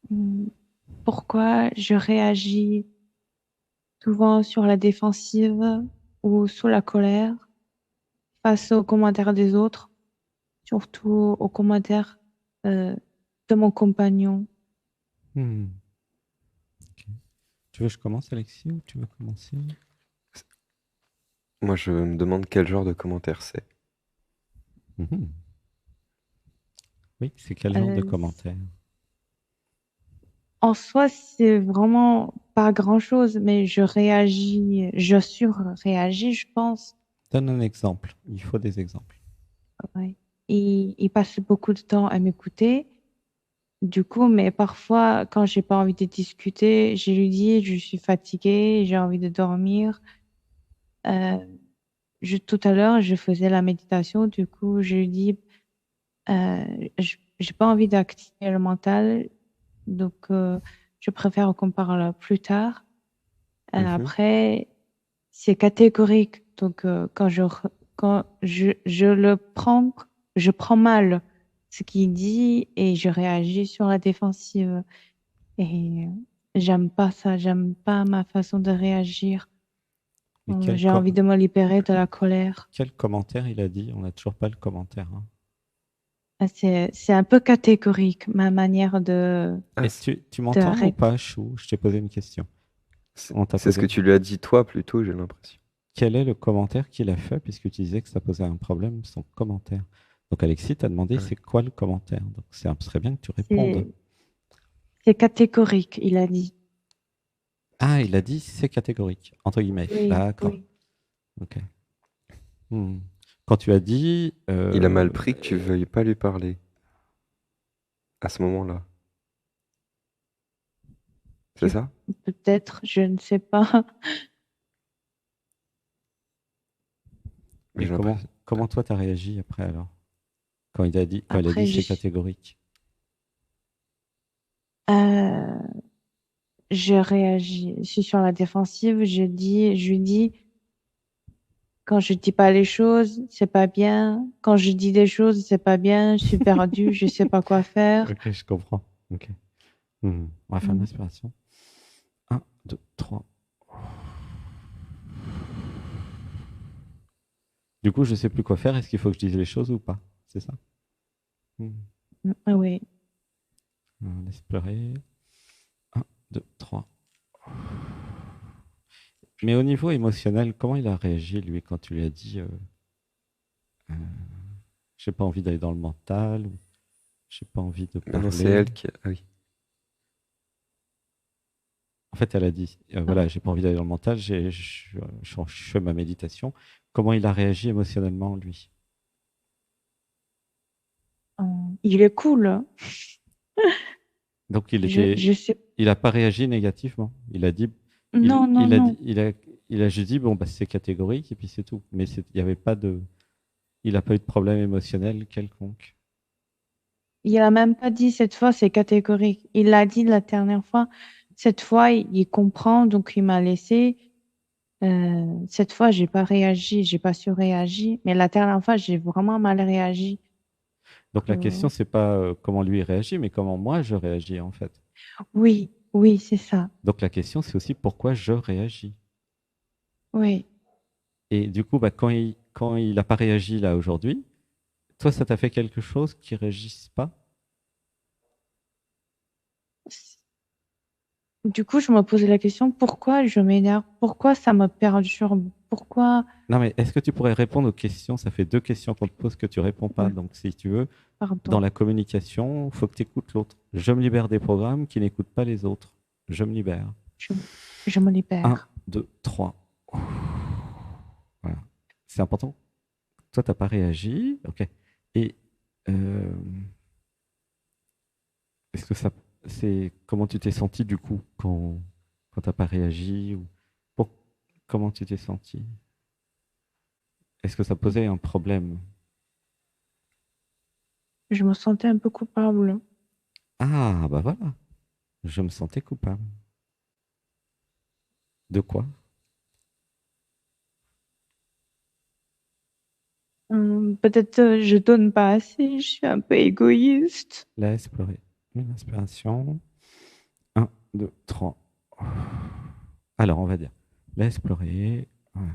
Hmm, Pourquoi je réagis souvent sur la défensive ou sous la colère face aux commentaires des autres, surtout aux commentaires euh, de mon compagnon. Hmm, ok. Tu veux que je commence, Alexis, ou tu veux commencer? Moi, je me demande quel genre de commentaire c'est. Mhm. Oui, c'est quel genre de Euh, commentaire? En soi, c'est vraiment pas grand-chose, mais je réagis, je surréagis, je pense. Donne un exemple. Il faut des exemples. Ouais. Il passe beaucoup de temps à m'écouter. Du coup, mais parfois, quand j'ai pas envie de discuter, je lui dis, je suis fatiguée, j'ai envie de dormir. Euh, Tout à l'heure, je faisais la méditation. Du coup, je lui dis, euh, j'ai pas envie d'activer le mental. Donc, je préfère qu'on parle plus tard. Mhm. Après, c'est catégorique. Donc, quand je le prends, je prends mal ce qu'il dit et je réagis sur la défensive. Et j'aime pas ça, j'aime pas ma façon de réagir. Mais J'ai envie de me libérer de la colère. quel commentaire il a dit? On n'a toujours pas le commentaire, hein. C'est un peu catégorique, ma manière Mais Ah, tu de m'entends ou ré- pas, Chou? Je t'ai posé une question. On t'a c'est ce posé que une... tu lui as dit toi plutôt, j'ai l'impression. Quel est le commentaire qu'il a fait, puisque tu disais que ça posait un problème, son commentaire? Donc Alexis t'a demandé Ah ouais. c'est quoi le commentaire. Donc ce serait bien que tu répondes. c'est c'est catégorique, il a dit. Ah, il a dit c'est catégorique, entre guillemets. Oui, D'accord. oui. Ok. Hmm. Quand tu as dit Il a mal pris que tu veuilles pas lui parler à ce moment-là. C'est Tu- ça? Peut-être, je ne sais pas. et J'ai l'impression. comment toi t'as réagi après alors? Quand il a dit Après, c'est catégorique. euh, je réagis. Je suis sur la défensive. Je lui dis, quand je dis pas les choses, c'est pas bien. Quand je dis des choses, c'est pas bien. Je suis perdue, je sais pas quoi faire. Ok, je comprends. Ok. Hmm. On va faire une Mm. respiration. Un, 2, 3. Du coup, je sais plus quoi faire. Est-ce qu'il faut que je dise les choses ou pas? C'est ça? Hmm. Ah oui. On laisse pleurer. Un, 2, 3. Mais au niveau émotionnel, comment il a réagi, lui, quand tu lui as dit euh, j'ai pas envie d'aller dans le mental, ou j'ai pas envie de Maintenant, c'est parler? elle qui. Ah oui. En fait, elle a dit voilà, j'ai pas envie d'aller dans le mental, je fais ma méditation. Comment il a réagi émotionnellement, lui? Euh, il est cool, hein. Donc, Je sais. il a pas réagi négativement. Il a dit, Non, non, il a non. dit, il a juste dit bon, bah, c'est catégorique et puis c'est tout. Mais il y avait pas de, il a pas eu de problème émotionnel quelconque. Il a même pas dit cette fois, c'est catégorique. Il l'a dit la dernière fois. Cette fois, il comprend, donc il m'a laissé. Cette fois, j'ai pas réagi, j'ai pas surréagi. Mais la dernière fois, j'ai vraiment mal réagi. Donc la question, Euh, c'est pas comment lui réagit, mais comment moi je réagis en fait. oui, oui, c'est ça. Donc la question, c'est aussi pourquoi je réagis. Oui. Et du coup, bah, quand il n'a pas réagi là aujourd'hui, toi, ça t'a fait quelque chose qui réagisse pas? Du coup, je me posais la question, pourquoi je m'énerve? Pourquoi ça me perturbe? Pourquoi? Non, mais est-ce que tu pourrais répondre aux questions? Ça fait deux questions qu'on te pose que tu réponds pas. Ouais, Donc, si tu veux, dans pardon. la communication, il faut que tu écoutes l'autre. Je me libère des programmes qui n'écoutent pas les autres. Je me libère. Je, je me Un, libère. 2, 3. Voilà. C'est important. Toi, tu n'as pas réagi. OK. Et euh, est-ce que ça, c'est comment tu t'es senti du coup quand tu n'as pas réagi ou pour- comment tu t'es senti? Est-ce que ça posait un problème? Je me sentais un peu coupable. Ah, bah voilà. Je me sentais coupable. De quoi? Peut-être je donne pas assez, je suis un peu égoïste. Laisse pleurer. Une inspiration. Un, 2, 3. Alors, on va dire, laisse pleurer. Voilà.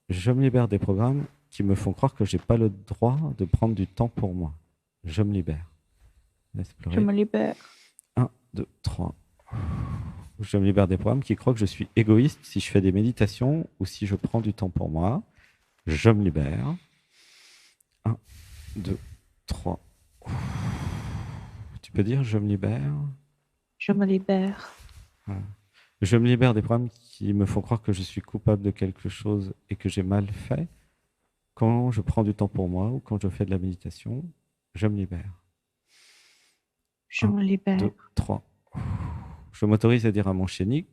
Je me libère des programmes qui me font croire que je n'ai pas le droit de prendre du temps pour moi. Je me libère. Laisse Je pleurer. me libère. 1, 2, 3. Je me libère des programmes qui croient que je suis égoïste si je fais des méditations ou si je prends du temps pour moi. Je me libère. 1, 2, 3. Tu peux dire je me libère. Je me libère. Voilà. Je me libère des programmes qui me font croire que je suis coupable de quelque chose et que j'ai mal fait. Quand je prends du temps pour moi ou quand je fais de la méditation, je me libère. Je 1, me libère. 2, 3. Je m'autorise à dire à mon chéri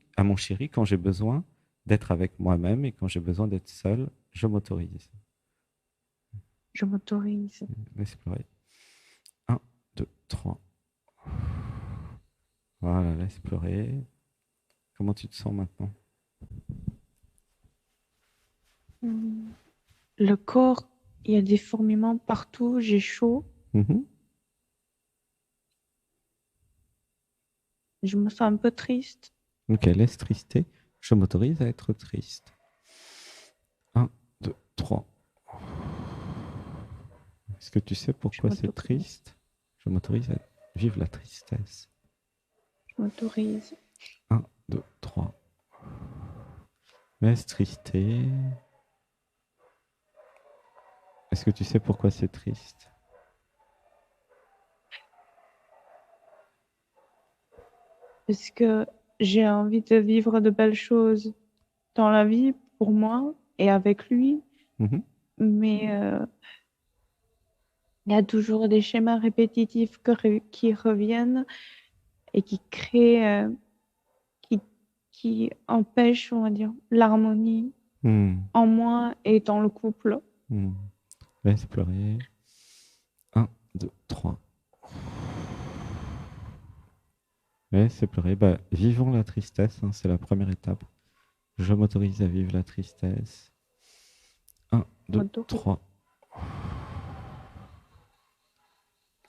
quand j'ai besoin d'être avec moi-même et quand j'ai besoin d'être seul, je m'autorise. Je m'autorise. Laisse pleurer. 1, 2, 3. Voilà, laisse pleurer. Comment tu te sens maintenant? Le corps, il y a des fourmillements partout, j'ai chaud. Je me sens un peu triste. Ok, laisse trister. Je m'autorise à être triste. 1, 2, 3. Est-ce que tu sais pourquoi c'est triste? Je m'autorise à vivre la tristesse. Je m'autorise. 1, 2, 3. Laisse trister. Est-ce que tu sais pourquoi c'est triste? Parce que j'ai envie de vivre de belles choses dans la vie pour moi et avec lui. Mais il y a toujours des schémas répétitifs qui reviennent et qui créent, qui empêchent, on va dire, l'harmonie en moi et dans le couple. Laisse pleurer. 1, 2, 3. Laisse pleurer. Bah, vivons la tristesse, hein, c'est la première étape. Je m'autorise à vivre la tristesse. 1, 2, 3.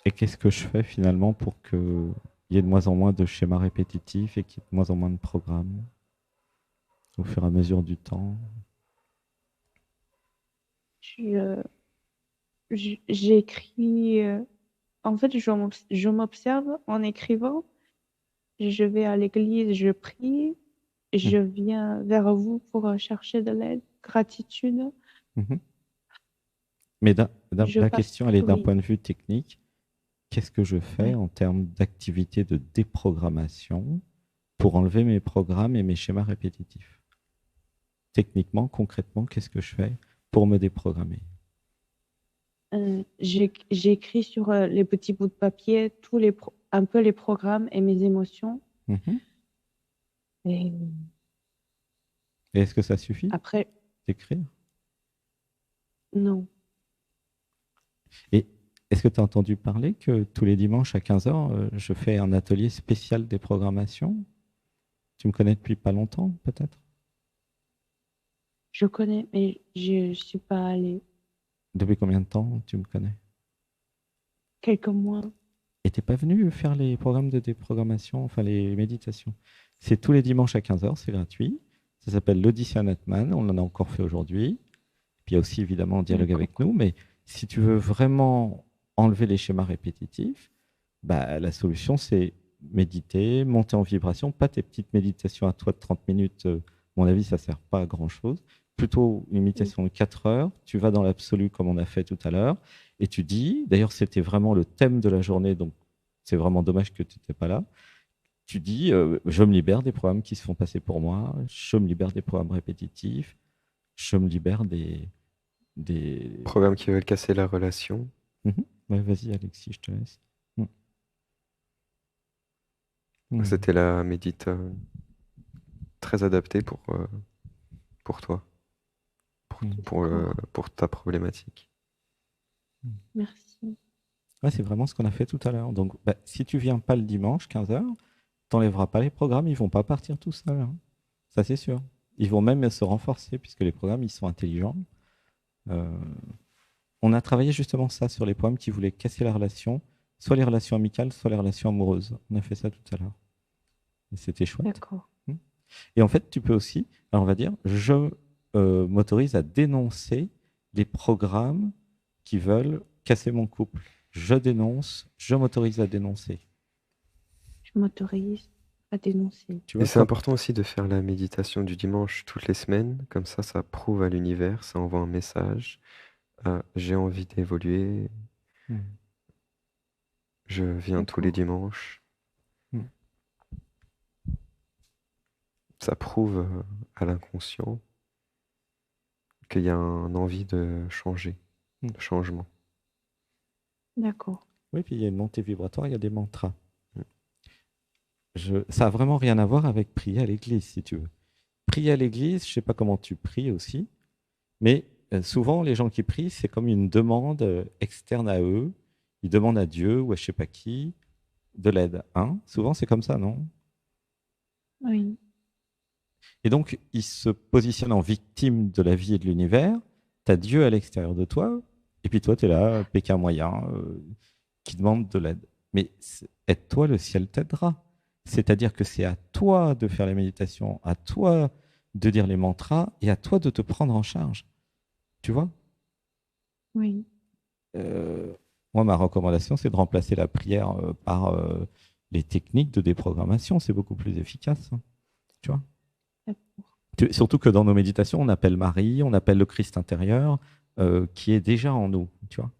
Et qu'est-ce que je fais finalement pour qu'il y ait de moins en moins de schémas répétitifs et qu'il y ait de moins en moins de programmes au fur et à mesure du temps? J'écris. En fait, je m'observe en écrivant. Je vais à l'église, je prie. Je viens vers vous pour chercher de l'aide, gratitude. Mais la question, elle est d'un point de vue technique. Qu'est-ce que je fais en termes d'activité de déprogrammation pour enlever mes programmes et mes schémas répétitifs? Techniquement, concrètement, qu'est-ce que je fais pour me déprogrammer? J'écris sur les petits bouts de papier un peu les programmes et mes émotions. Et est-ce que ça suffit après, d'écrire? Non. Et est-ce que tu as entendu parler que tous les dimanches à 15h, je fais un atelier spécial des programmations? Tu me connais depuis pas longtemps, peut-être? Je connais, mais je ne suis pas allée. Depuis combien de temps tu me connais? Quelques mois. Et tu n'es pas venu faire les programmes de déprogrammation, enfin les méditations? C'est tous les dimanches à 15h, c'est gratuit. Ça s'appelle l'Audition Atman, on en a encore fait aujourd'hui. Puis il y a aussi évidemment un dialogue avec nous, mais si tu veux vraiment enlever les schémas répétitifs, bah, la solution c'est méditer, monter en vibration, pas tes petites méditations à toi de 30 minutes, à mon avis ça ne sert pas à grand chose, plutôt une méditation de 4 heures, tu vas dans l'absolu comme on a fait tout à l'heure, et tu dis, d'ailleurs c'était vraiment le thème de la journée, donc c'est vraiment dommage que tu n'étais pas là, tu dis, je me libère des programmes qui se font passer pour moi, je me libère des programmes répétitifs, je me libère des programmes qui veulent casser la relation. Ouais, vas-y Alexis, je te laisse. C'était la médite très adaptée pour toi, pour ta problématique. Merci. Ouais, c'est vraiment ce qu'on a fait tout à l'heure. Donc, si tu viens pas le dimanche, 15h, t'enlèveras pas les programmes, ils vont pas partir tout seuls. Hein. Ça, c'est sûr. Ils vont même se renforcer puisque les programmes, ils sont intelligents. On a travaillé justement ça sur les programmes qui voulaient casser la relation, soit les relations amicales, soit les relations amoureuses. On a fait ça tout à l'heure. Et c'était chouette. D'accord. Et en fait, tu peux aussi, alors on va dire, je m'autorise à dénoncer les programmes qui veulent casser mon couple. Je dénonce, je m'autorise à dénoncer. Je m'autorise à dénoncer. Tu Et vois, c'est important aussi de faire la méditation du dimanche toutes les semaines, comme ça prouve à l'univers, ça envoie un message. J'ai envie d'évoluer, Hmm. je viens tous les D'accord. dimanches. Hmm. Ça prouve à l'inconscient qu'il y a une envie de changer, Hmm. de changement. D'accord. Oui, puis il y a une montée vibratoire, il y a des mantras. Hmm. Ça n'a vraiment rien à voir avec prier à l'église, si tu veux. Prier à l'église, je ne sais pas comment tu pries aussi, mais souvent, les gens qui prient, c'est comme une demande externe à eux. Ils demandent à Dieu ou à je ne sais pas qui de l'aide. Hein, souvent, c'est comme ça, non? Oui. Et donc, ils se positionnent en victime de la vie et de l'univers. Tu as Dieu à l'extérieur de toi, et puis toi, tu es là, Pékin moyen, qui demande de l'aide. Mais aide-toi, le ciel t'aidera. C'est-à-dire que c'est à toi de faire les méditations, à toi de dire les mantras, et à toi de te prendre en charge. Tu vois? Oui. Euh, Moi, ma recommandation, c'est de remplacer la prière par les techniques de déprogrammation. C'est beaucoup plus efficace. Hein, tu vois? D'accord. Surtout que dans nos méditations, on appelle Marie, on appelle le Christ intérieur, qui est déjà en nous. Tu vois?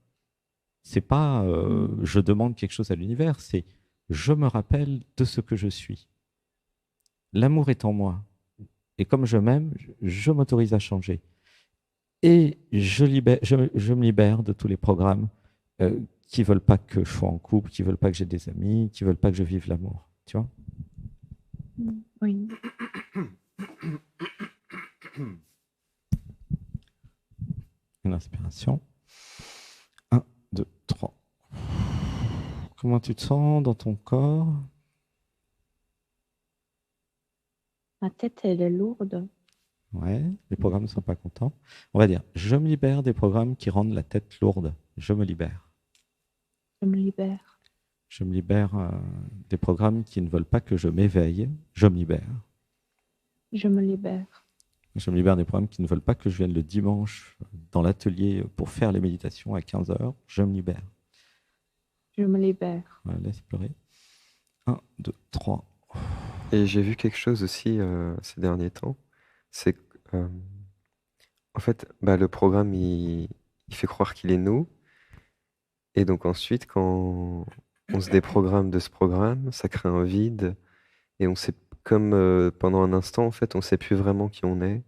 C'est pas je demande quelque chose à l'univers, c'est je me rappelle de ce que je suis. L'amour est en moi. Et comme je m'aime, je m'autorise à changer. Et je me libère de tous les programmes qui veulent pas que je sois en couple, qui veulent pas que j'ai des amis, qui veulent pas que je vive l'amour. Tu vois? Oui. Une inspiration. 1, 2, 3. Comment tu te sens dans ton corps? Ma tête, elle est lourde. Ouais, les programmes ne sont pas contents. On va dire, je me libère des programmes qui rendent la tête lourde. Je me libère. Je me libère. Je me libère des programmes qui ne veulent pas que je m'éveille. Je me libère. Je me libère. Je me libère des programmes qui ne veulent pas que je vienne le dimanche dans l'atelier pour faire les méditations à 15 heures. Je me libère. Je me libère. Voilà, laisse pleurer. 1, 2, 3. Et j'ai vu quelque chose aussi ces derniers temps, c'est que, en fait, le programme, il fait croire qu'il est nous, et donc ensuite, quand on se déprogramme de ce programme, ça crée un vide, et on sait, comme pendant un instant, en fait, on sait plus vraiment qui on est,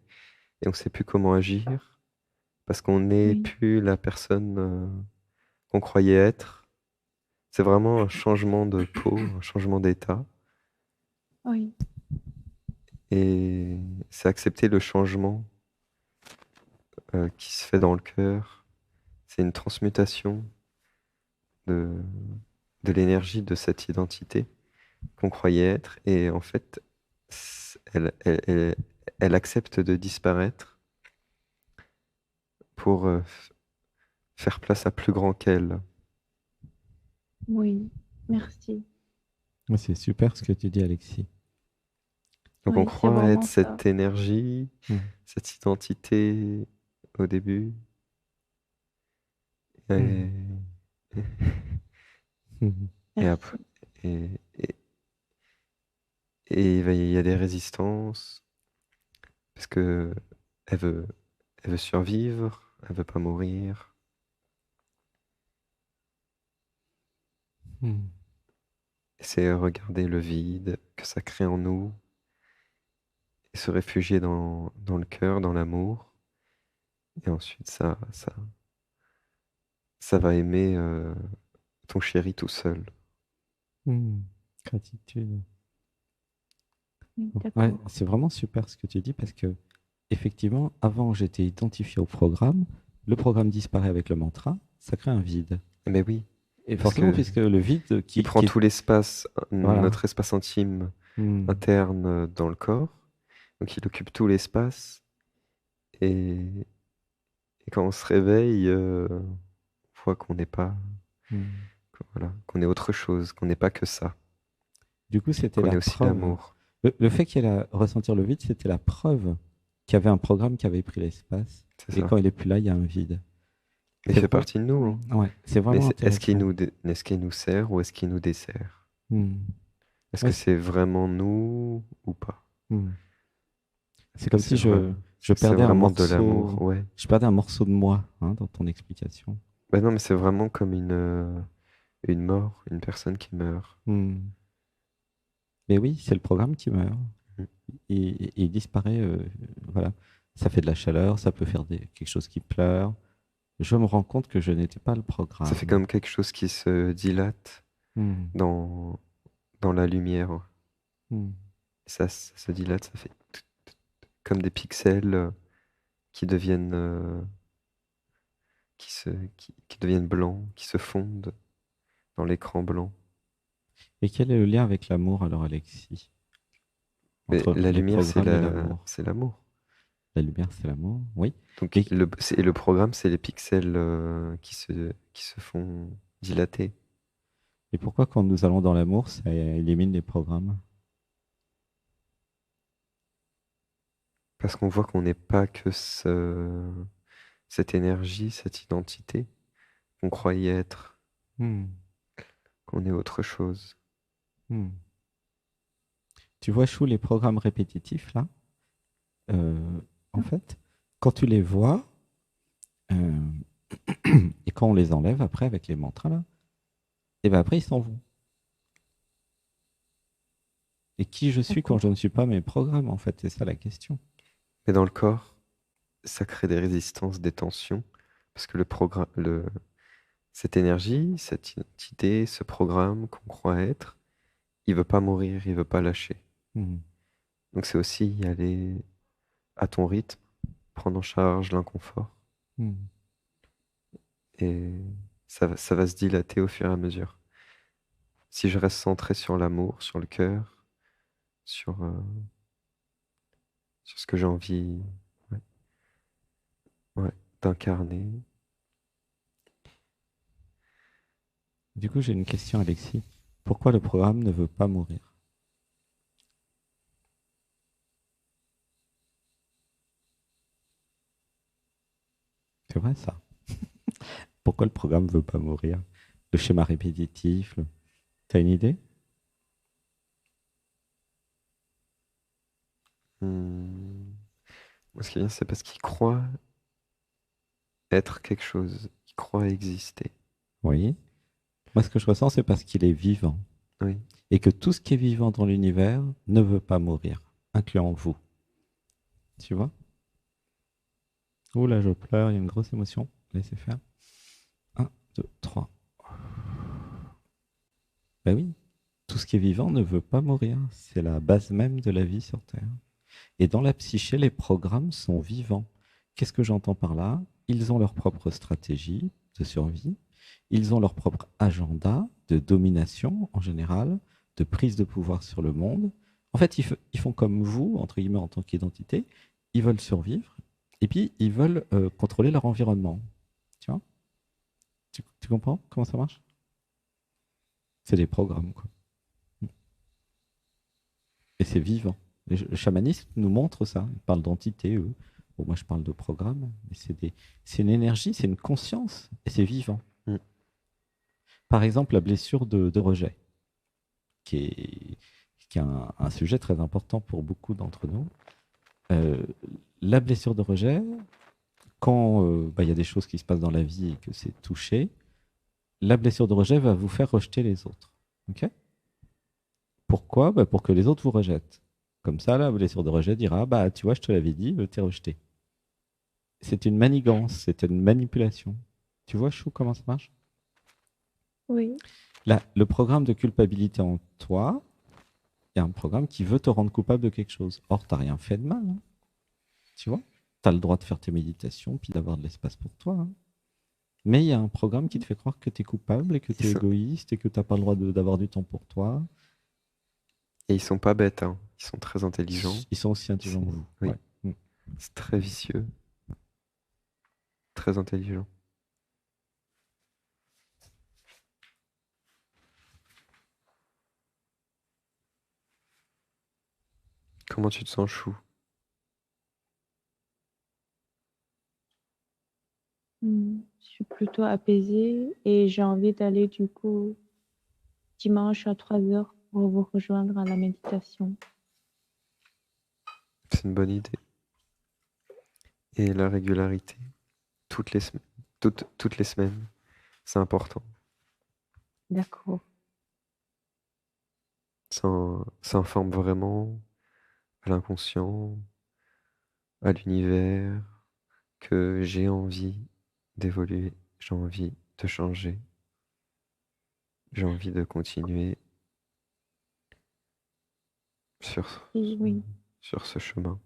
et on sait plus comment agir, parce qu'on n'est Oui. plus la personne qu'on croyait être. C'est vraiment un changement de peau, un changement d'état, Oui. et c'est accepter le changement qui se fait dans le cœur. C'est une transmutation de, de l'énergie de cette identité qu'on croyait être. Et en fait, elle accepte de disparaître pour faire place à plus grand qu'elle. Oui. Merci. C'est super ce que tu dis, Alexis. Donc on Oui, c'est croit être vraiment ça. cette énergie, cette identité au début. Et, et après, Merci. et, et- et il y a des résistances parce que elle veut, elle veut survivre, elle veut pas mourir. Et c'est regarder le vide que ça crée en nous et se réfugier dans le cœur, dans l'amour. Et ensuite, ça va aimer ton chéri tout seul. Gratitude. Oui, Ouais, d'accord. c'est vraiment super ce que tu dis parce que effectivement, avant j'étais identifié au programme, le programme disparaît avec le mantra, ça crée un vide. Mais oui, Et parce forcément, que puisque le vide il prend qui est... tout l'espace, Voilà. notre espace intime interne dans le corps. Donc il occupe tout l'espace. Et, et quand on se réveille, on voit qu'on n'est pas, voilà, qu'on est autre chose, qu'on n'est pas que ça. Du coup, c'était qu'on la est aussi preuve. l'amour. Le fait qu'il ait ressentir le vide, c'était la preuve qu'il y avait un programme qui avait pris l'espace. C'est Et ça. quand il est plus là, il y a un vide. Il C'est fait vrai. partie de nous, Oui. hein. Ouais, c'est Mais vraiment intéressant. est-ce qu'il nous sert ou est-ce qu'il nous dessert? Hmm. Est-ce Ouais, que c'est vraiment nous ou pas? hmm. Est-ce C'est que comme si je c'est perdais un vraiment de l'amour? morceau, Ouais. je perdais un morceau de moi, hein, dans ton explication. Ben non, mais c'est vraiment comme une mort, une personne qui meurt. Hmm. Mais oui, c'est le programme qui meurt. Mhm. Il disparaît. Voilà. Ça fait de la chaleur, ça peut faire quelque chose qui pleure. Je me rends compte que je n'étais pas le Ça fait programme. comme quelque chose qui se dilate Hmm. dans, dans la lumière. Hmm. Ça se dilate, ça fait comme des pixels qui deviennent, qui deviennent blancs, qui se fondent dans l'écran blanc. Et quel est le lien avec l'amour alors, Alexis? Mais Entre la le lumière, programme et l'amour. c'est l'amour. La lumière, c'est l'amour, oui. Donc Et, le programme, c'est les pixels qui se font dilater. et pourquoi quand nous allons dans l'amour, ça élimine les programmes? Parce qu'on voit qu'on n'est pas que cette énergie, cette identité qu'on croyait être, Hmm. qu'on est autre chose. Hmm. Tu vois, Chou, les programmes répétitifs, là, en fait, quand tu les vois, euh, et quand on les enlève après avec les mantras, là, et ben après, ils s'en vont. Et qui je suis quand D'accord. je ne suis pas mes programmes, en fait, c'est ça la question. Mais dans le corps, ça crée des résistances, des tensions, parce que cette énergie, cette identité, ce programme qu'on croit être, il veut pas mourir, il veut pas lâcher. Hmm. Donc c'est aussi y aller à ton rythme, prendre en charge l'inconfort, Hmm. et ça va se dilater au fur et à mesure. Si je reste centré sur l'amour, sur le cœur, sur, euh, sur ce que j'ai envie, ouais, ouais, d'incarner. Du coup, j'ai une question, Alexis. Pourquoi le programme ne veut pas mourir? C'est vrai, ça. Pourquoi le programme ne veut pas mourir? Le schéma répétitif, t'as une idée? Hmm. Moi, ce qui vient, c'est parce qu'il croit être quelque chose, il croit exister. Oui. Moi, ce que je ressens, c'est parce qu'il est vivant. Oui. Et que tout ce qui est vivant dans l'univers ne veut pas mourir, incluant vous. Tu vois? Oh là, je pleure, il y a une grosse émotion. Laissez faire. Un, 2, 3. Ben oui, tout ce qui est vivant ne veut pas mourir. C'est la base même de la vie sur Terre. Et dans la psyché, les programmes sont vivants. Qu'est-ce que j'entends par là? Ils ont leur propre stratégie de survie. Ils ont leur propre agenda de domination en général, de prise de pouvoir sur le monde. En fait, ils font comme vous, entre guillemets, en tant qu'identité. Ils veulent survivre et puis ils veulent contrôler leur environnement. Tu vois? Tu comprends comment ça marche? C'est des programmes, quoi. Et c'est vivant. Le chamanisme nous montre ça. Ils parlent d'entité, eux. Bon, moi, je parle de programme, mais c'est une énergie, c'est une conscience, et c'est vivant. Mm. Par exemple, la blessure de rejet, qui est un sujet très important pour beaucoup d'entre nous. Euh, la blessure de rejet, quand bah, y a des choses qui se passent dans la vie et que c'est touché, la blessure de rejet va vous faire rejeter les autres. Ok? Pourquoi? Bah, pour que les autres vous rejettent. Comme ça, la blessure de rejet dira, bah tu vois, je te l'avais dit, t'es rejeté. C'est une manigance, c'est une manipulation. Tu vois, Chou, comment ça marche? Oui. Là, le programme de culpabilité en toi, il y a un programme qui veut te rendre coupable de quelque chose. Or, tu n'as rien fait de mal. Hein. Tu vois? Tu as le droit de faire tes méditations, puis d'avoir de l'espace pour toi. Hein. Mais il y a un programme qui te fait croire que tu es coupable et que tu es égoïste et que tu n'as pas le droit d'avoir du temps pour toi. Et ils sont pas bêtes, hein. Ils sont très intelligents. Ils sont aussi intelligents que vous. Oui. Ouais. Mm. C'est très vicieux, très intelligent. Comment tu te sens, Chou? Je suis plutôt apaisée et j'ai envie d'aller du coup dimanche à 3 heures pour vous rejoindre à la méditation. C'est une bonne idée. Et la régularité, toutes les semaines, toutes les semaines, c'est important. D'accord. Ça informe vraiment à l'inconscient, à l'univers, que j'ai envie d'évoluer, j'ai envie de changer, j'ai envie de continuer sur, Oui, sur ce chemin.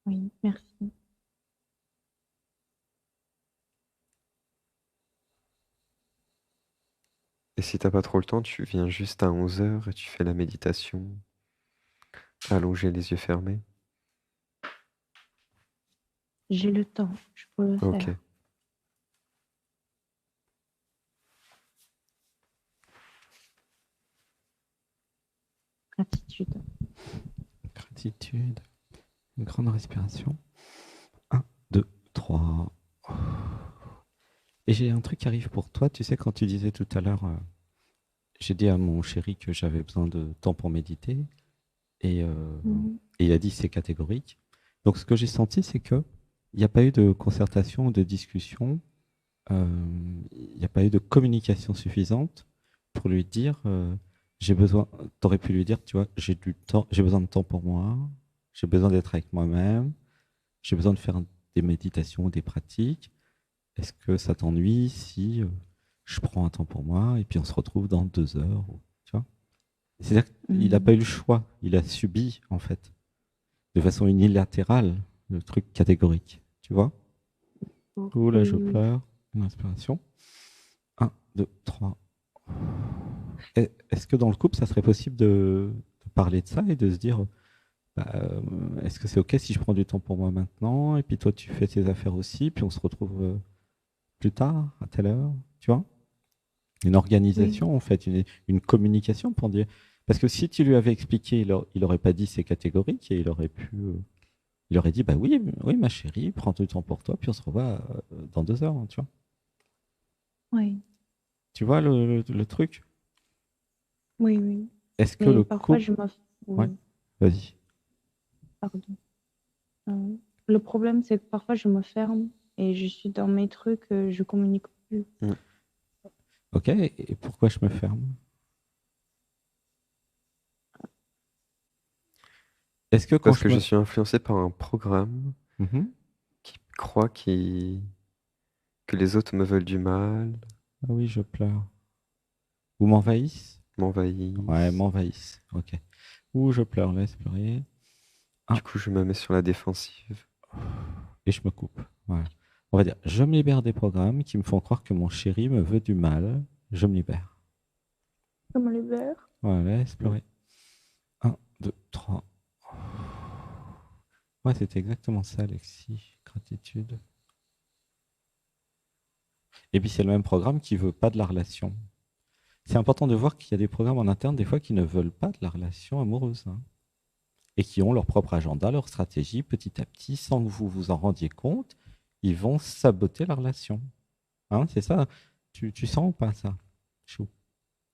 oui, merci. Et si t'as pas trop le temps, tu viens juste à 11 heures et tu fais la méditation, allongé les yeux fermés. J'ai le temps, je peux le Ok. faire. Gratitude. Gratitude. Une grande respiration. 1, 2, 3. Et j'ai un truc qui arrive pour toi. Tu sais, quand tu disais tout à l'heure, j'ai dit à mon chéri que j'avais besoin de temps pour méditer. Et, et il a dit c'est catégorique. Donc ce que j'ai senti, c'est qu'il n'y a pas eu de concertation ou de discussion. Il n'y a pas eu de communication suffisante pour lui dire j'ai besoin. T'aurais pu lui dire, tu vois, j'ai du temps, j'ai besoin de temps pour moi, j'ai besoin d'être avec moi-même, j'ai besoin de faire des méditations ou des pratiques. Est-ce que ça t'ennuie si je prends un temps pour moi et puis on se retrouve dans 2 heures, tu vois? C'est-à-dire qu'il n'a pas eu le choix, il a subi en fait, de façon unilatérale, le truc catégorique, tu vois? Ouh là, je Oui. pleure. Une inspiration. 1, 2, 3. Est-ce que dans le couple, ça serait possible de parler de ça et de se dire, bah, est-ce que c'est OK si je prends du temps pour moi maintenant, et puis toi, tu fais tes affaires aussi, puis on se retrouve plus tard, à telle heure, tu vois? Une Oui, organisation, en fait, une communication pour dire. Parce que si tu lui avais expliqué, il aurait pas dit c'est catégorique, et il aurait dit, bah oui, oui, ma chérie, prends du temps pour toi, puis on se revoit dans 2 heures, hein, tu vois? oui, Tu vois le truc? oui, oui. Est-ce que Mais le parfois, couple. je me... Ouais, Oui, vas-y. pardon. Le problème, c'est que parfois, je me ferme et je suis dans mes trucs, je communique plus. Mm. Ok, et pourquoi je me ferme? Est-ce que quand Parce je que je me. suis influencé par un programme Mhm. qui croit que les autres me veulent du mal, Ah oui, je pleure. Ou m'envahissent? Ouais, m'envahissent. m'envahissent. Ok. Ou je pleure, laisse pleurer. Du Un, coup, je me mets sur la défensive. et je me coupe. Voilà. On va dire, je me libère des programmes qui me font croire que mon chéri me veut du mal. Je me libère. Je me libère. Voilà, laisse Mm. pleurer. 1, 2, 3. Ouais, c'était exactement ça, Alexis. Gratitude. Et puis c'est le même programme qui veut pas de la relation. C'est important de voir qu'il y a des programmes en interne, des fois, qui ne veulent pas de la relation amoureuse, hein, et qui ont leur propre agenda, leur stratégie, petit à petit, sans que vous vous en rendiez compte, ils vont saboter la relation. Hein, c'est ça. Tu sens ou pas ça, Chou?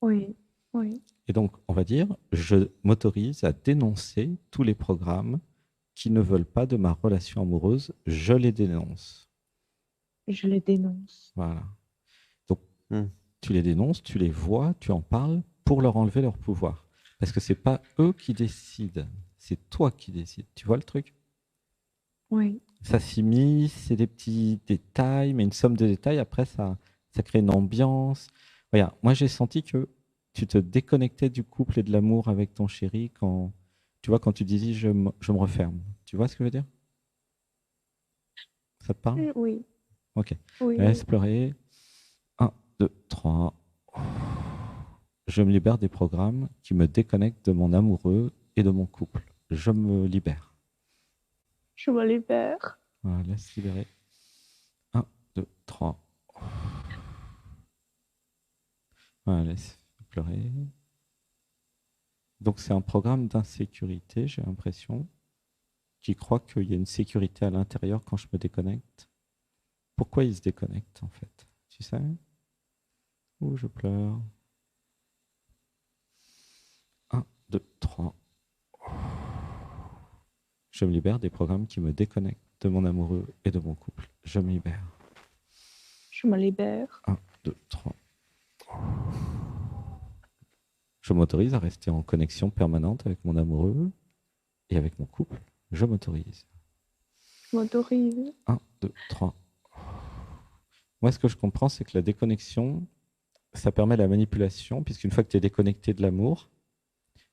Oui, oui, Et donc, on va dire, je m'autorise à dénoncer tous les programmes qui ne veulent pas de ma relation amoureuse. Je les dénonce. je les dénonce. Voilà. Donc, Mm. tu les dénonces, tu les vois, tu en parles pour leur enlever leur pouvoir. Parce que c'est pas eux qui décident, c'est toi qui décides. Tu vois le truc? Oui, Ça s'immisce, c'est des petits détails, mais une somme de détails, après, ça crée une ambiance. Regarde, moi, j'ai senti que tu te déconnectais du couple et de l'amour avec ton chéri quand, tu vois, quand tu disais je me referme. Tu vois ce que je veux dire? Ça te parle? oui, Ok. oui, Laisse oui. pleurer. 1, 2, 3. Je me libère des programmes qui me déconnectent de mon amoureux et de mon couple. Je me libère. Je me libère. Voilà, laisse libérer. 1, 2, 3. Voilà, laisse pleurer. Donc c'est un programme d'insécurité, j'ai l'impression, qui croit qu'il y a une sécurité à l'intérieur quand je me déconnecte. Pourquoi il se déconnecte en fait? Tu sais? Ouh, je pleure. 1, 2, 3. Je me libère des programmes qui me déconnectent de mon amoureux et de mon couple. Je me libère. Je me libère. 1, 2, 3. Je m'autorise à rester en connexion permanente avec mon amoureux et avec mon couple. Je m'autorise. Je m'autorise. 1, 2, 3. Moi, ce que je comprends, c'est que la déconnexion, ça permet la manipulation, puisqu'une fois que tu es déconnecté de l'amour,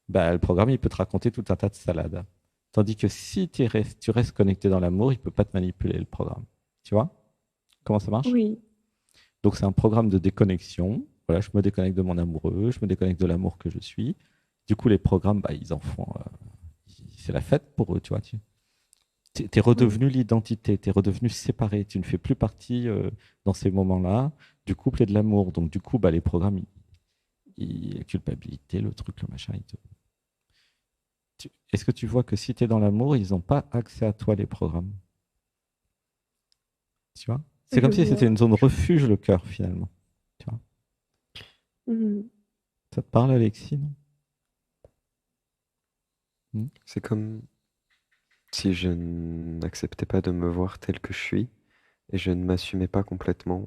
bah, le programme, il peut te raconter tout un tas de salades. Tandis que si tu restes connecté dans l'amour, il ne peut pas te manipuler, le programme. Tu vois comment ça marche? Oui. Donc, c'est un programme de déconnexion. Voilà, je me déconnecte de mon amoureux, je me déconnecte de l'amour que je suis. Du coup, les programmes, bah, ils en font. C'est la fête pour eux, tu vois. Tu es redevenu l'identité, tu es redevenu séparé. Tu ne fais plus partie, dans ces moments-là, du couple et de l'amour. Donc, du coup, bah, les programmes, la culpabilité, le truc, le machin, est-ce que tu vois que si tu es dans l'amour, ils n'ont pas accès à toi, les programmes? Tu vois? C'est comme si c'était une zone refuge, le cœur, finalement. Tu vois? Ça te parle, Alexis, non? C'est comme si je n'acceptais pas de me voir tel que je suis et je ne m'assumais pas complètement.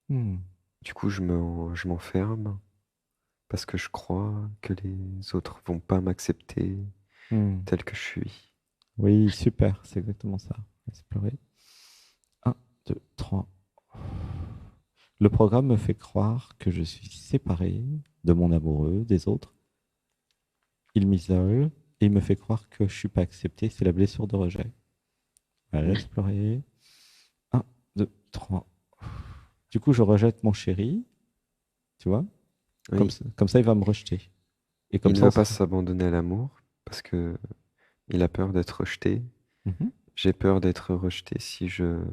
Du coup, je m'enferme parce que je crois que les autres vont pas m'accepter tel que je suis. Oui, super, c'est exactement ça. Explorer. 1, 2, 3. Le programme me fait croire que je suis séparé de mon amoureux, des autres. Il m'isole et il me fait croire que je ne suis pas accepté. C'est la blessure de rejet. Allez, explorer. 1, 2, 3. Du coup, je rejette mon chéri, tu vois. Oui. Comme ça, il va me rejeter. Et comme Il ça, ne va pas s'abandonner à l'amour parce que il a peur d'être rejeté. J'ai peur d'être rejeté si je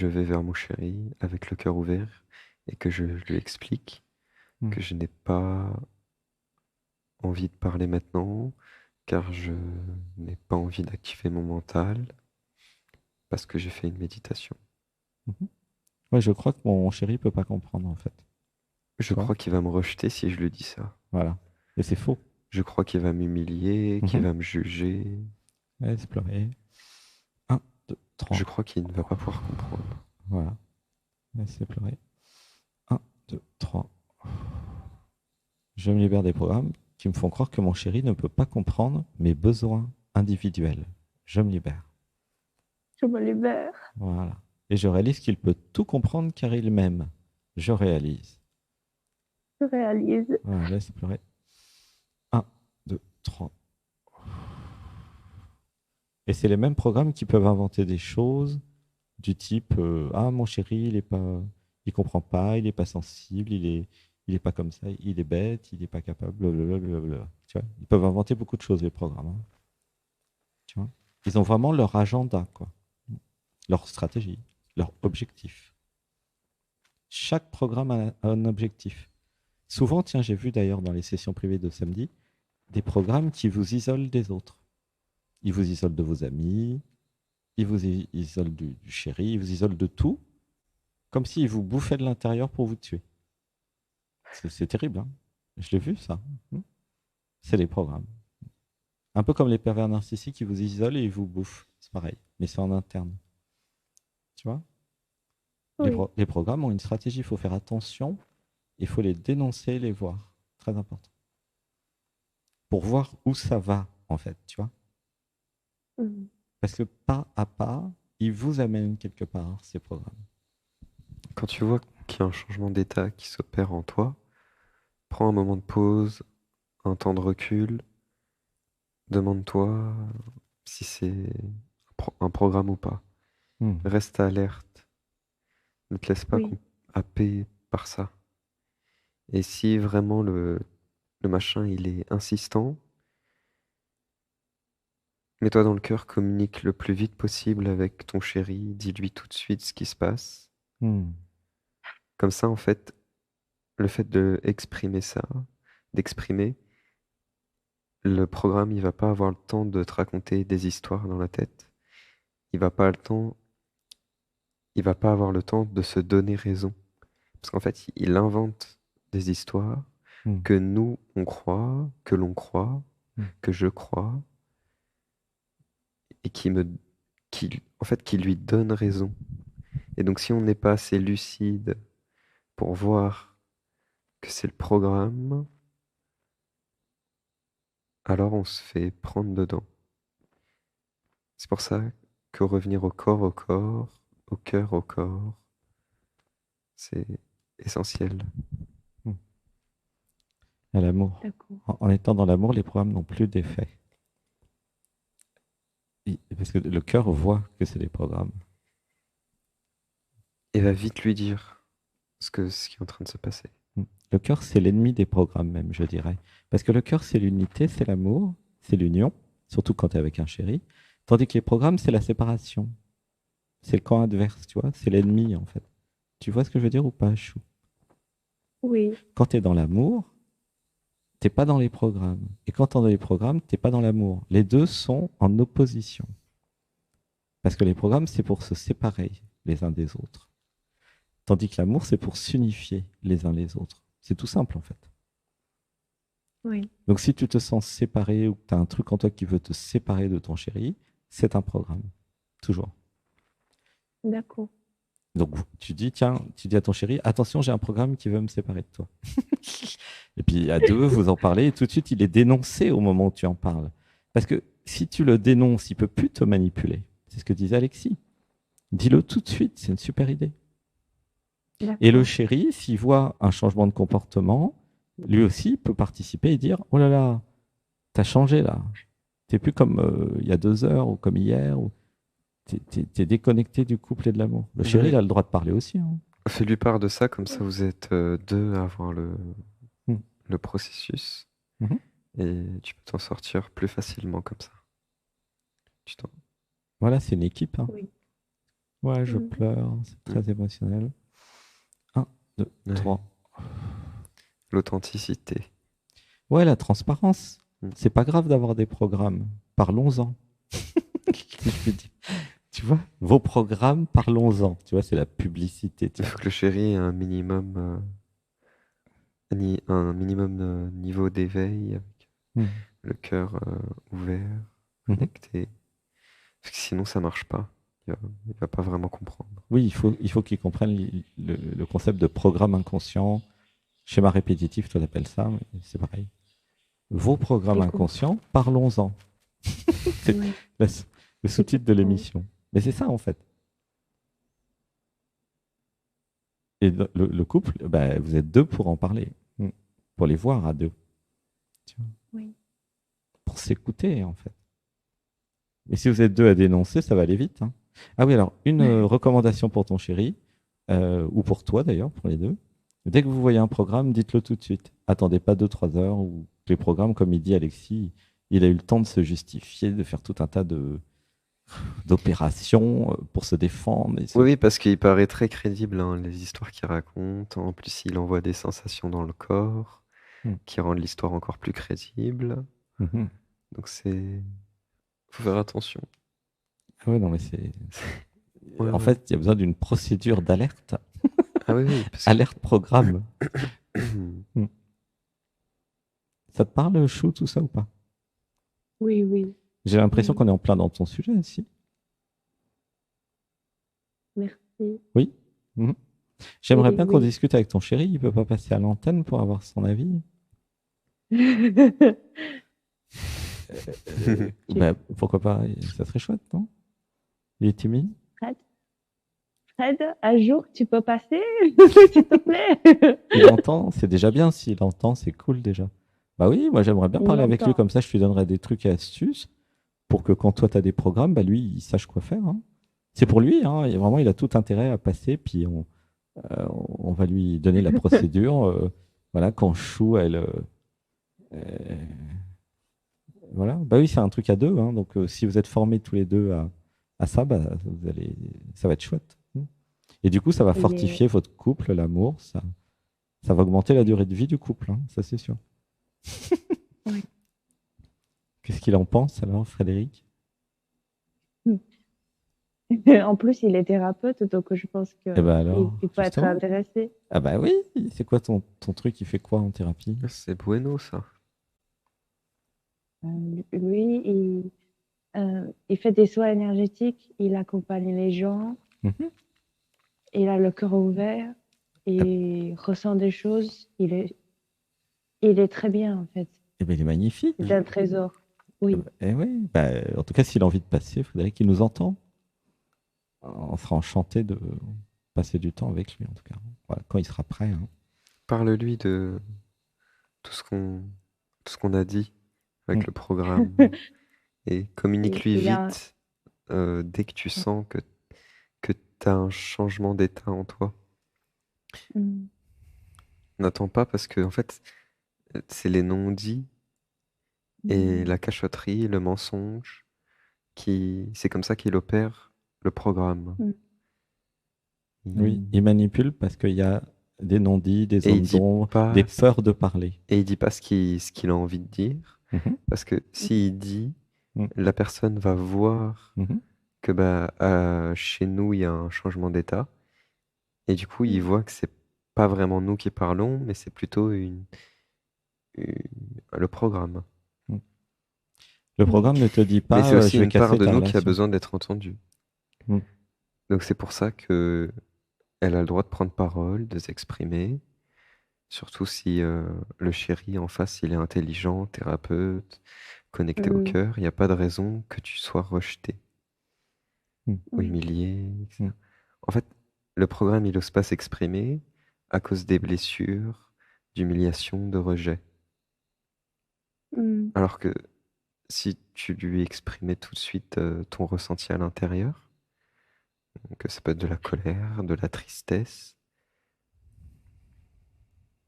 vais vers mon chéri avec le cœur ouvert et que je lui explique que je n'ai pas envie de parler maintenant, car je n'ai pas envie d'activer mon mental parce que j'ai fait une méditation. Ouais, je crois que mon chéri ne peut pas comprendre en fait. Je crois qu'il va me rejeter si je lui dis ça. Voilà. Et c'est faux. Je crois qu'il va m'humilier, qu'il va me juger. Explorer. 1, 2, 3. Je crois qu'il ne va pas pouvoir comprendre. Voilà. Laissez pleurer. 1, 2, 3. Je me libère des programmes qui me font croire que mon chéri ne peut pas comprendre mes besoins individuels. Je me libère. Je me libère. Voilà. Et je réalise qu'il peut tout comprendre car il m'aime. Je réalise. Je réalise. Voilà, laisse pleurer. 1, 2, 3. Et c'est les mêmes programmes qui peuvent inventer des choses du type ah, mon chéri, il comprend pas, il est pas sensible, il est pas comme ça, il est bête, il est pas capable, blablabla. Tu vois, ils peuvent inventer beaucoup de choses, les programmes. Hein. Tu vois, ils ont vraiment leur agenda, quoi, leur stratégie, leur objectif. Chaque programme a un objectif. Souvent, tiens, j'ai vu d'ailleurs dans les sessions privées de samedi des programmes qui vous isolent des autres. Ils vous isolent de vos amis, ils vous isolent du chéri, ils vous isolent de tout, comme s'ils vous bouffaient de l'intérieur pour vous tuer. C'est terrible, hein. Je l'ai vu, ça. C'est des programmes. Un peu comme les pervers narcissiques qui vous isolent et ils vous bouffent. C'est pareil, mais c'est en interne. Tu vois? Oui. Les programmes ont une stratégie, il faut faire attention, il faut les dénoncer, les voir. Très important. Pour voir où ça va, en fait, tu vois? Parce que pas à pas, ils vous amènent quelque part, ces programmes. Quand tu vois qu'il y a un changement d'état qui s'opère en toi, prends un moment de pause, un temps de recul, demande-toi si c'est un programme ou pas. Reste alerte, ne te laisse pas happer par ça. Et si vraiment le machin il est insistant, mets-toi dans le cœur, communique le plus vite possible avec ton chéri, dis-lui tout de suite ce qui se passe. Comme ça, en fait, le fait de exprimer ça, d'exprimer, le programme, il va pas avoir le temps de te raconter des histoires dans la tête. Il va pas le temps, il va pas avoir le temps de se donner raison. Parce qu'en fait, il invente des histoires Mm. que nous, on croit, que l'on croit, Mm. que je crois, et en fait, qui lui donne raison. Et donc, si on n'est pas assez lucide pour voir que c'est le programme, alors on se fait prendre dedans. C'est pour ça que revenir au corps, au cœur, c'est essentiel. À l'amour. D'accord. En étant dans l'amour, les programmes n'ont plus d'effet. Parce que le cœur voit que c'est des programmes. Et va vite lui dire ce qui est en train de se passer. Le cœur, c'est l'ennemi des programmes même, je dirais. Parce que le cœur, c'est l'unité, c'est l'amour, c'est l'union, surtout quand tu es avec un chéri. Tandis que les programmes, c'est la séparation. C'est le camp adverse, tu vois. C'est l'ennemi, en fait. Tu vois ce que je veux dire ou pas, Chou? Oui. Quand tu es dans l'amour, t'es pas dans les programmes. Et quand tu es dans les programmes, t'es pas dans l'amour. Les deux sont en opposition. Parce que les programmes, c'est pour se séparer les uns des autres. Tandis que l'amour, c'est pour s'unifier les uns les autres. C'est tout simple, en fait. Oui. Donc, si tu te sens séparé ou que tu as un truc en toi qui veut te séparer de ton chéri, c'est un programme. Toujours. D'accord. Donc, tu dis, tiens, tu dis à ton chéri, attention, j'ai un programme qui veut me séparer de toi. Et puis, à deux, vous en parlez, et tout de suite, il est dénoncé au moment où tu en parles. Parce que si tu le dénonces, il peut plus te manipuler. C'est ce que disait Alexis. Dis-le tout de suite, c'est une super idée. Et le chéri, s'il voit un changement de comportement, lui aussi peut participer et dire, oh là là, t'as changé là. T'es plus comme il y a 2 heures ou comme hier. Ou... T'es déconnecté du couple et de l'amour. Le chéri, il a le droit de parler aussi. Hein. Fais-lui part de ça, comme ça vous êtes deux à avoir Mm. le processus. Mhm. Et tu peux t'en sortir plus facilement comme ça. Voilà, c'est une équipe. Hein. Oui. Ouais, je pleure, c'est très émotionnel. 1, 2, 3. L'authenticité. Ouais, la transparence. C'est pas grave d'avoir des programmes. Parlons-en. Si je peux dire. Tu vois, vos programmes, parlons-en. Tu vois, c'est la publicité. Il faut que le chéri ait un minimum, niveau d'éveil, avec le cœur ouvert, connecté. Parce que sinon, ça marche pas. Il va pas vraiment comprendre. Oui, il faut qu'il comprenne le concept de programme inconscient, schéma répétitif, tu l'appelles ça, mais c'est pareil. Vos programmes inconscients, parlons-en. C'est le sous-titre de l'émission. Mais c'est ça, en fait. Et le couple, bah, vous êtes deux pour en parler, pour les voir à deux. Tu vois, oui. pour s'écouter, en fait. Et si vous êtes deux à dénoncer, ça va aller vite. Hein. Ah oui, alors, une recommandation pour ton chéri, ou pour toi d'ailleurs, pour les deux. Dès que vous voyez un programme, dites-le tout de suite. Attendez pas 2-3 heures, ou les programmes, comme il dit Alexis, il a eu le temps de se justifier, de faire tout un tas d'opérations pour se défendre. Oui, parce qu'il paraît très crédible, hein, les histoires qu'il raconte. En plus, il envoie des sensations dans le corps qui rendent l'histoire encore plus crédible. Donc faut faire attention. Ah ouais, non, mais c'est... en fait, il y a besoin d'une procédure d'alerte. Ah oui, alerte programme. Ça te parle, Chou, tout ça ou pas? Oui, oui. J'ai l'impression qu'on est en plein dans ton sujet aussi. Merci. Oui. J'aimerais bien qu'on discute avec ton chéri. Il peut pas passer à l'antenne pour avoir son avis. Bah, pourquoi pas? Ça serait chouette, non? Il est timide? Fred, un jour, tu peux passer, s'il te plaît? Il entend, c'est déjà bien. S'il entend, c'est cool déjà. Bah oui, moi j'aimerais bien parler avec lui comme ça. Je lui donnerais des trucs et astuces pour que quand toi tu as des programmes, bah lui il sache quoi faire. Hein. C'est pour lui. Hein. Et vraiment, il a tout intérêt à passer. Puis on va lui donner la procédure. Voilà, quand Chou, voilà. Bah oui, c'est un truc à deux. Hein. Donc si vous êtes formés tous les deux à ça, bah, ça va être chouette. Et du coup, ça va fortifier votre couple, l'amour. Ça Ça va augmenter la durée de vie du couple, hein, ça c'est sûr. Oui. Qu'est-ce qu'il en pense alors, Frédéric? En plus, il est thérapeute, donc je pense Eh ben qu'il alors, il peut être justement. intéressé. Ah bah oui, c'est quoi ton truc? Il fait quoi en thérapie? C'est bueno, ça. Lui, il fait des soins énergétiques, il accompagne les gens, Mhm. il a le cœur ouvert, il ressent des choses, il est très bien en fait. Eh ben il est magnifique. C'est un trésor. Oui. Eh oui, bah, en tout cas, s'il a envie de passer, Frédéric, il nous entend. On sera enchanté de passer du temps avec lui, en tout cas. Voilà, quand il sera prêt, hein. Parle-lui de tout ce qu'on tout ce qu'on a dit Mm. avec le programme et communique-lui Il a, vite dès que tu sens que tu as un changement d'état en toi. Mm. N'attends pas parce que en fait, c'est les non-dits et la cachotterie, le mensonge c'est comme ça qu'il opère le programme. Mm. Oui, il manipule parce qu'il y a des non-dits, des Et il zones dit d'ombre, pas des peurs de parler. et il dit pas ce qu'il a envie de dire Mhm, parce que s'il dit, mm, la personne va voir mhm. que chez nous il y a un changement d'état et du coup il Mm. voit que c'est pas vraiment nous qui parlons mais c'est plutôt le programme. Mm. Le Oui. programme ne te dit Mais c'est pas aussi je vais une part casser de ta nous qui a relation. besoin d'être entendue. Mm. Donc c'est pour ça que elle a le droit de prendre parole, de s'exprimer, surtout si le chéri en face il est intelligent, thérapeute, connecté au Mm. cœur, il n'y a pas de raison que tu sois rejeté Mm. ou Oui. humilié, Mm. etc. En fait, le programme il n'ose pas s'exprimer à cause des blessures, d'humiliation, de rejet. Mm. Alors que si tu lui exprimais tout de suite ton ressenti à l'intérieur, que ça peut être de la colère, de la tristesse,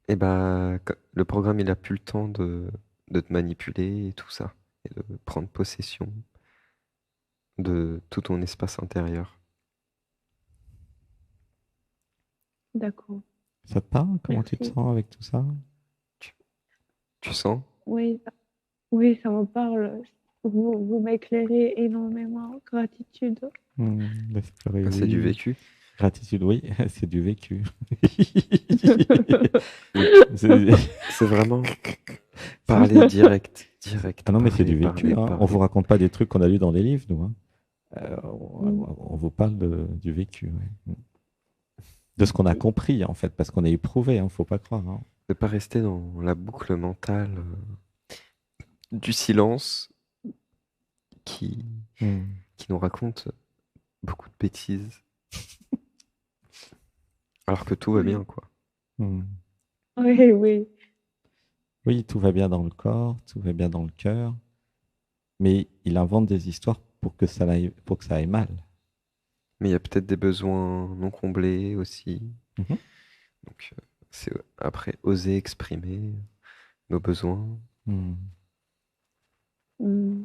et le programme, il a plus le temps de te manipuler et tout ça, et de prendre possession de tout ton espace intérieur. D'accord. Ça te parle? Comment tu te Merci. sens avec tout ça? Tu, tu sens? Oui, oui, ça me parle. Vous m'éclairez énormément. Gratitude. Laisse pleurer, C'est du oui. vécu. Gratitude, oui, c'est du vécu. Mais C'est- c'est vraiment parler direct, Ah non, mais c'est du vécu, parler, hein. On vous parler. raconte pas des trucs qu'on a lus dans les livres, nous, hein. Mm. On vous parle du vécu, ouais. De ce qu'on a compris, en fait, parce qu'on est éprouvé, hein, faut pas croire, hein. Ne pas rester dans la boucle mentale du silence qui, Hmm. qui nous raconte beaucoup de bêtises, alors que tout va bien, Oui. quoi. Hmm. Oui, oui. Oui, tout va bien dans le corps, tout va bien dans le cœur, mais il invente des histoires pour que ça aille mal. Mais il y a peut-être des besoins non comblés aussi. Mhm. Donc, c'est après oser exprimer nos besoins. Hmm. Mm.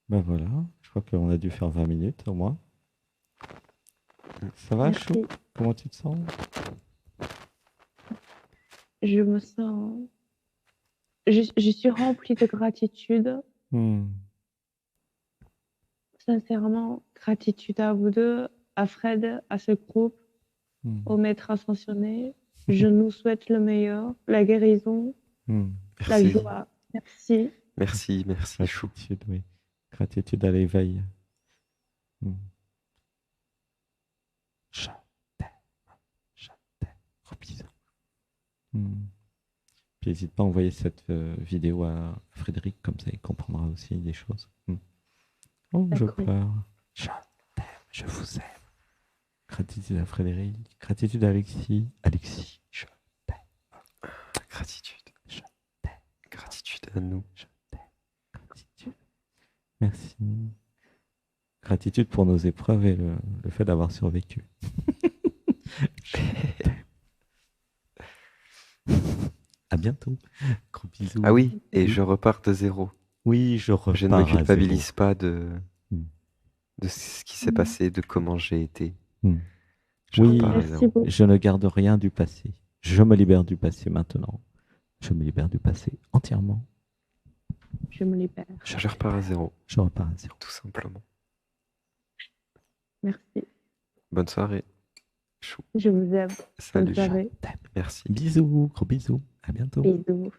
Ben voilà, je crois qu'on a dû faire 20 minutes au moins. Ça va, Chou? Merci. Comment tu te sens? Je me sens. Je suis remplie de gratitude. Hmm. Sincèrement, gratitude à vous deux, à Fred, à ce groupe, Hmm. au maître ascensionné. Je nous souhaite le meilleur, la guérison, Hmm. la Merci, joie. Merci. merci, merci, Chou. Gratitude, oui. Gratitude à l'éveil. Hmm. Je t'aime, je t'aime. Gros bisous. Hmm. Puis n'hésite pas à envoyer cette vidéo à Frédéric, comme ça il comprendra aussi des choses. Hmm. Oh, je D'accord. pleure. Je t'aime, je vous aime. Gratitude à Frédéric, gratitude à Alexis. Alexis, je t'aime, Gratitude. je t'aime, Gratitude à nous. je t'aime. Gratitude. Merci. Gratitude pour nos épreuves et le fait d'avoir survécu. Je t'aime. À bientôt. Gros bisous. Ah oui, et Oui. je repars de zéro. Oui, je repars Je ne me à zéro. culpabilise pas de de ce qui s'est Mm. passé, de comment j'ai été. Hmm. Je Oui, repars à Merci zéro. beaucoup. je ne garde rien du passé. Je me libère du passé maintenant. Je me libère du passé entièrement. Je me libère. Je repars à zéro, Je repars à zéro. tout simplement. Merci. Bonne soirée. Chou. Je vous aime. Bonne Salut. soirée. T'aime. Merci. Bisous, gros bisous. À bientôt. Bisous.